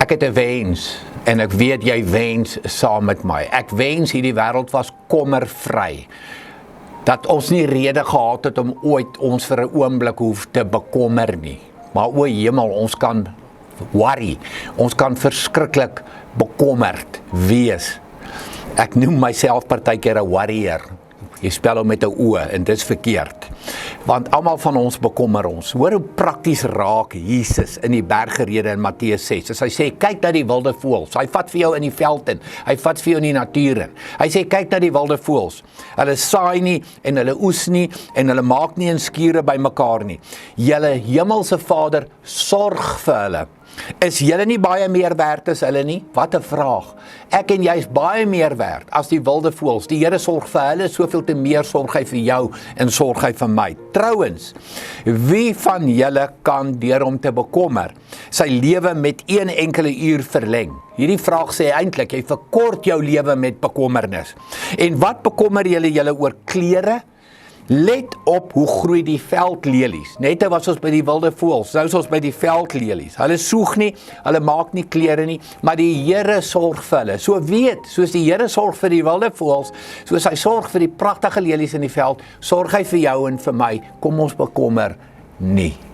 Ek het 'n wens, en ek weet jy wens saam met my. Ek wens hierdie wêreld was kommervry. Dat ons nie rede gehad het om ooit ons vir 'n oomblik hoef te bekommer nie. Maar o hemel, ons kan worry. Ons kan verskriklik bekommerd wees. Ek noem myself partykeer 'n warrior. Jy spel hom met 'n O en dit is verkeerd. Want almal van ons bekommer ons. Hoor hoe prakties raak Jesus in die bergrede in Matteus 6. As hy sê, kyk na die wilde voëls. Hy vat vir jou in die veld in. Hy vat vir jou in die natuur in. Hy sê, kyk na die wilde voëls. Hulle saai nie en hulle oes nie en hulle maak nie in skure bymekaar nie. Julle hemelse Vader sorg vir hulle. Is julle nie baie meer werd as hulle nie? Wat 'n vraag. Ek en jy is baie meer werd as die wilde voëls. Die Here sorg vir hulle, soveel te meer sorg hy vir jou en sorg hy vir my. Trouwens, wie van julle kan deur hom te bekommer sy lewe met 1 enkele uur verleng? Hierdie vraag sê eintlik, jy verkort jou lewe met bekommernis. En wat bekommer julle oor klere? Let op hoe groei die veldlelies. Net was ons by die wilde voëls, nou is ons by die veldlelies. Hulle soeg nie, hulle maak nie klere nie, maar die Here sorg vir hulle. So weet, soos die Here sorg vir die wilde voëls, soos hy sorg vir die pragtige lelies in die veld, sorg hy vir jou en vir my. Kom ons bekommer nie.